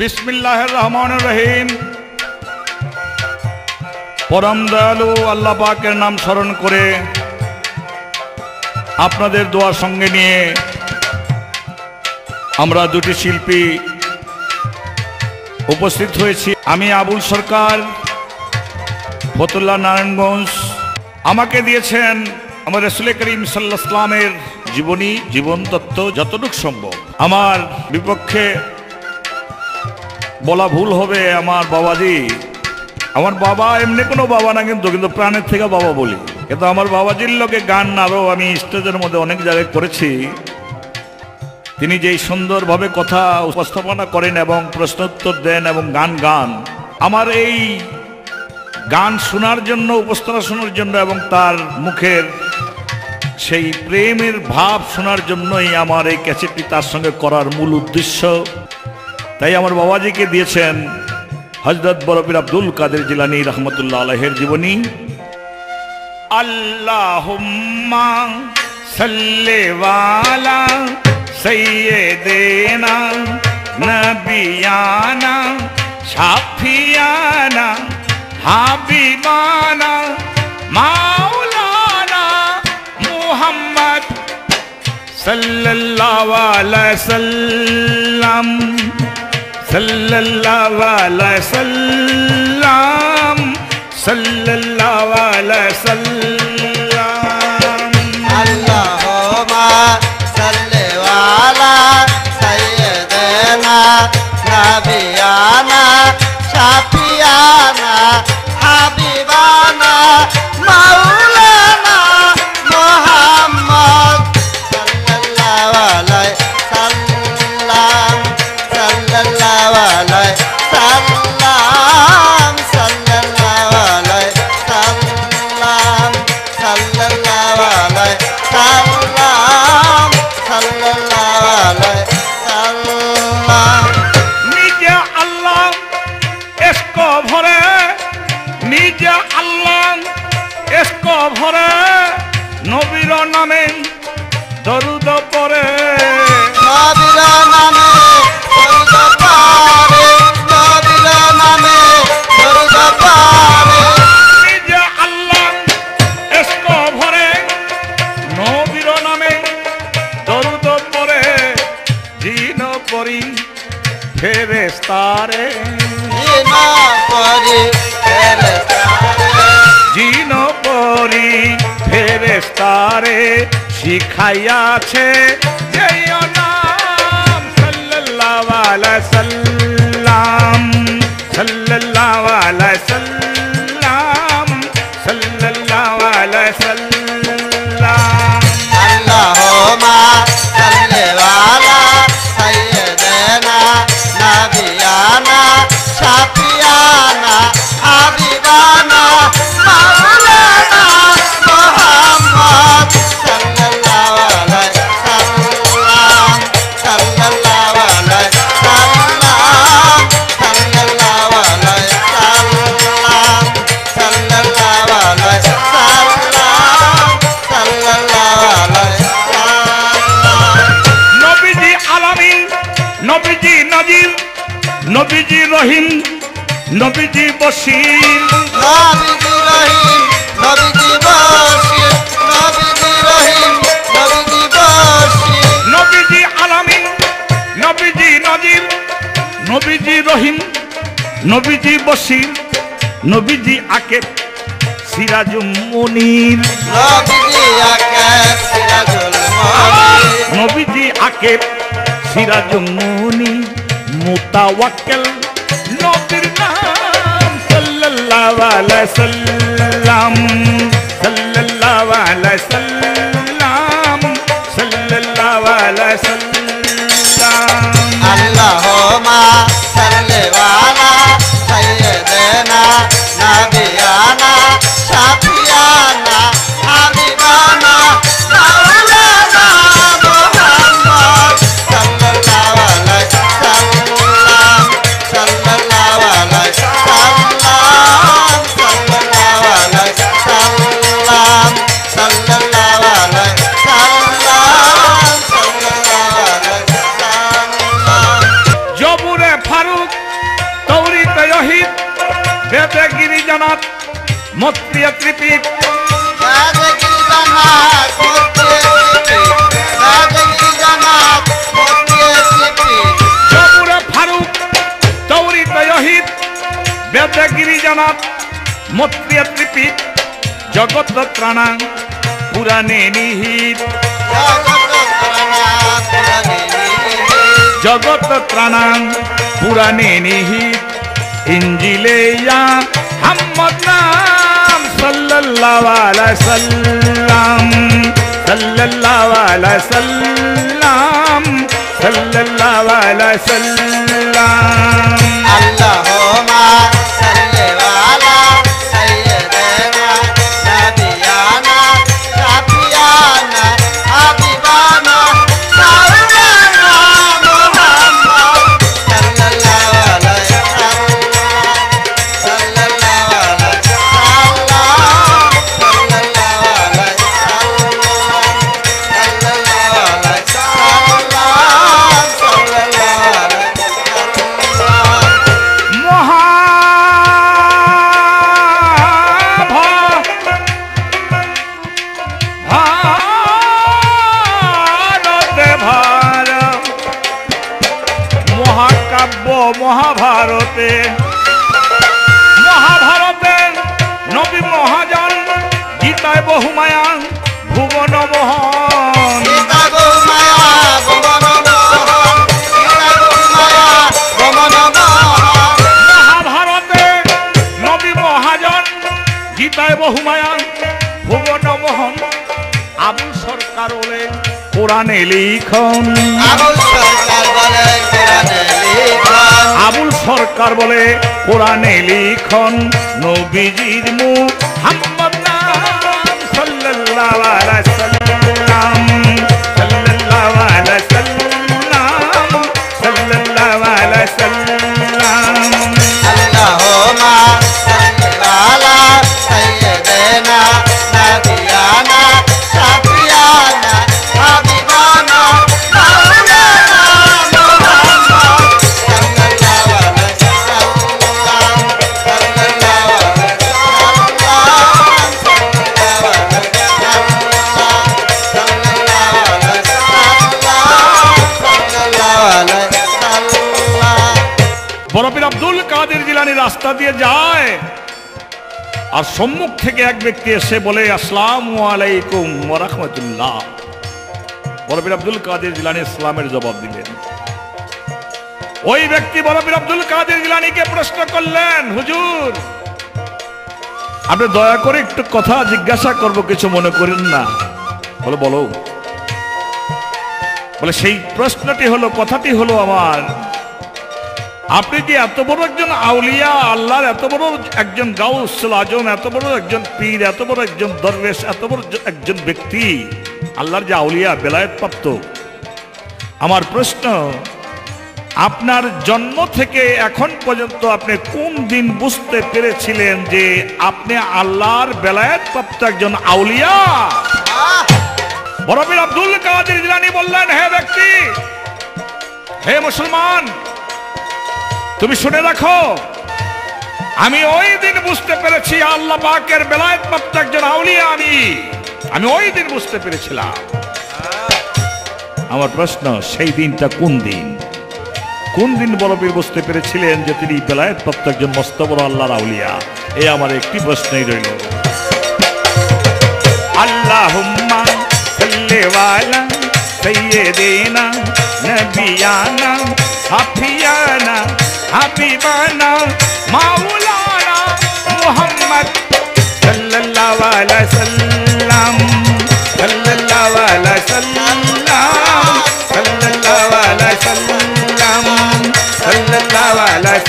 বিসমিল্লাহির রহমানির রহিম। পরম দয়ালু আল্লাহ পাকের নাম স্মরণ করে আপনাদের দোয়া সঙ্গে নিয়ে আমরা দুটি শিল্পী উপস্থিত হয়েছি। আমি আবুল সরকার, ফতুল্লাহ নারায়ণগঞ্জ। আমাকে দিয়েছেন আমার রাসূল করিম সাল্লাল্লাহু আলাইহি ওয়াসাল্লামের জীবনী, জীবন তত্ত্ব যতটুকু সম্ভব। আমার বিপক্ষে বলা ভুল হবে আমার বাবাজি। আমার বাবা এমনি কোনো বাবা না, কিন্তু প্রাণের থেকে বাবা বলি। কিন্তু আমার বাবাজির লোকে গান আরও আমি স্টেজের মধ্যে অনেক জায়গায় করেছি। তিনি যেই সুন্দরভাবে কথা উপস্থাপনা করেন এবং প্রশ্নোত্তর দেন এবং গান আমার এই গান শোনার জন্য, উপস্থাপনা শোনার জন্য এবং তার মুখের সেই প্রেমের ভাব শোনার জন্যই আমার এই ক্যাসেটটি তার সঙ্গে করার মূল উদ্দেশ্য। তাই আমার বাবাজিকে দিয়েছেন হযরত বড়পীর আব্দুল কাদের জিলানী রহমতুল্লাহ আলাইহির জীবনী। আল্লাহুম্মা সাল্লি ওয়ালা সাইয়্যিদিনা নবিয়ানা শাফিয়ানা হাবিবানা মাওলানা মুহাম্মদ সাল্লাল্লাহু আলাইহি ওয়াসাল্লাম সাল্লাল্লাহু আলাইহি ওয়াসাল্লাম সাল্লাল্লাহু আলাইহি ওয়াসাল্লাম। আল্লাহুম্মা সাল্লি আলা সাইয়্যিদিনা নাবিয়ানা শাফিয়ানা হাবিবানা মাওলানা মুহাম্মদ সাল্লাল্লাহু আলাইহি ওয়াসাল্লাম সাল্লাল্লাহু আলাইহি ওয়াসাল্লাম সাল্লাল্লাহু আলাইহি ওয়াসাল্লাম সাল্লাল্লাহু আলাইহি ওয়াসাল্লাম সাল্লাল্লাহু আলাইহি ওয়াসাল্লাম। নিজে আল্লাহ ইশক ভরে, নিজে আল্লাহ ইশক ভরে নবীর নামে দরুদ পড়ে। নবীর নামে দরুদ পড়ে, নবীর নামে দরুদ পড়ে। নিজে আল্লাহ ইশক ভরে নবীর নামে দরুদ পড়ে। জিন পরি ফেরেশতারে, জিনা পরি ফেরেশতারে, জিন পরি ফেরেশতারে শিখাইয়াছে যেই নাম সাল্লাল্লাহু আলাইহি সাল্লাম সাল্লাল্লাহু আলাইহি সাল্লাম সাল্লাল্লাহু আলাইহি সাল্লাম। আল্লাহুম্মা সাল্লি আলা সাইয়্যিদিনা নাবিয়ানা শাফিয়ানা হাবিবানা মাওলানা মুহাম্মদ সাল্লাল্লাহু আলাইহি ওয়াসাল্লাম সাল্লাল্লাহু আলাইহি ওয়াসাল্লাম সাল্লাল্লাহু আলাইহি ওয়াসাল্লাম সাল্লাল্লাহু আলাইহি ওয়াসাল্লাম সাল্লাল্লাহু আলাইহি ওয়াসাল্লাম। নবীজি আলামিন, নবীজি নাজির, নবীজি রহিম, নবীজি বশীর। নবীজি রহিম, নবীজি বশীর, নবীজি রহিম, নবীজি বশীর। নবীজি আলামিন, নবীজি নাজির, নবীজি রহিম, নবীজি বশীর, নবীজি আকেব সিরাজুম মুনির। নবীজি আকেব সিরাজুল মুনির, নবীজি আকেব সিরাজুম মুনির। মুতাওয়াক্কিল নবীর নাম সাল্লাল্লাহু আলাইহি সাল্লাম সাল্লাল্লাহু আলাইহি সাল্লাম সাল্লাল্লাহু আলাইহি সাল্লাম। আল্লাহুম্মা সাল্লি আলা সাইয়্যিদিনা নাবিয়ানা শাফিয়ানা হাবিবানা মাওলানা মুহাম্মদ সাল্লাল্লাহু আলাইহি ওয়াসাল্লাম সাল্লাল্লাহু আলাইহি ওয়াসাল্লাম সাল্লাল্লাহু আলাইহি ওয়াসাল্লাম সাল্লাল্লাহু আলাইহি ওয়াসাল্লাম সাল্লাল্লাহু বেদে গিরিজনাথ মত্রিয় ত্রিপিট জবুরে ফারুক তৌরি তয়হিত বেদে গিরিজনাথ মত্রিয় ত্রিপিট জগৎ ত্রাণা পুরাণে নিহিত জগৎ ত্রাণা পুরাণে নিহিত ইঞ্জিলে ইয়া মুহাম্মদ নাম সাল্লাল্লাহু আলাইহি সাল্লাম সাল্লাল্লাহু আলাইহি সাল্লাম সাল্লাল্লাহু আলাইহি সাল্লাম আল্লাহুম্মা সাল্লি আলা সাইয়্যিদিনা নাবিয়ানা শাফিয়ানা হাবিবানা মাওলানা মুহাম্মদ সাল্লাল্লাহু আলাইহি সাল্লাম সাল্লাল্লাহু আলাইহি সাল্লাম সাল্লাল্লাহু আলাইহি সাল্লাম সাল্লাল্লাহু মহাভারতে মহাভারতে নবী মহাজন গীতায় বহুমায়ান ভুবন মোহন মহাভারতে নবী মহাজন গীতায় বহুমায়ান ভুবন মোহন আবুল সরকার বলে কোরআনে লিখন আবুল সরকার বলে কোরআনে লিখন নবীজির মুহাম্মদ নাম সাল্লাল্লাহু আলাইহি সাল্লাম সাল্লাল্লাহু আলাইহি সাল্লাম সাল্লাল্লাহু আলাইহি সাল্লাম আল্লাহুম্মা সাল্লি আলা সাইয়্যিদিনা নাবিয়ানা শাফিয়ানা হাবিবানা মাওলানা মুহাম্মদ সাল্লাল্লাহু আলাইহি সাল্লাম সাল্লাল্লাহু আলাইহি সাল্লাম সাল্লাল্লাহু আলাইহি সাল্লাম বড় পীর আব্দুল কাদের জিলানী রাস্তা দিয়ে যায় আর সম্মুখ থেকে এক ব্যক্তি এসে বলে আসসালামু আলাইকুম ওয়া রাহমাতুল্লাহ। বড় পীর আব্দুল কাদের জিলানী ইসলামের জবাব দিলেন। ওই ব্যক্তি বড় পীর আব্দুল কাদের জিলানীকে প্রশ্ন করলেন, হুজুর আপনি দয়া করে একটু কথা জিজ্ঞাসা করব, কিছু মনে করেন না। বলো বলো। বলে সেই প্রশ্নটি হলো, কথাটি হলো আমার, আপনি যে এত বড় একজন আউলিয়া, আল্লাহর এত বড় একজন গাউসুল আজম, এত বড় একজন পীর, এত বড় একজন দরবেশ, এত বড় একজন ব্যক্তি, আল্লাহর যে আউলিয়া বেলায়েত প্রাপ্ত, আমার প্রশ্ন, আপনার জন্ম থেকে এখন পর্যন্ত আপনি কোন দিন বুঝতে পেরেছিলেন যে আপনি আল্লাহর বেলায়েত প্রাপ্ত একজন আউলিয়া? বড় পীর আব্দুল কাদের জিলানী বললেন, হে ব্যক্তি, হে মুসলমান, তুমি শুনে রাখো, আমি ওই দিন বুঝতে পেরেছি আল্লাহ পাকের বেলায়েত প্রাপ্ত একজন আউলিয়া আমি ওই দিন বুঝতে পেরেছিলাম। আমার প্রশ্ন, সেই দিনটা কোন দিন? কোন দিন বড় পীর বুঝতে পেরেছিলেন যে তিনি বেলায়েত প্রাপ্ত একজন মস্ত বড় আল্লাহর আউলিয়া? এই আমার একটি প্রশ্নই রইল। আল্লাহুম্মা সাল্লি আলা সাইয়্যিদিনা নবিয়ানা হাফিয়ানা হাবিবানা মাওলানা মুহাম্মদ সাল্লাল্লাহু আলাইহি সাল্লাম সাল্লাল্লাহু আলাইহি সাল্লাম সাল্লাল্লাহু আলাইহি সাল্লাম সাল্লাল্লাহু আলাইহি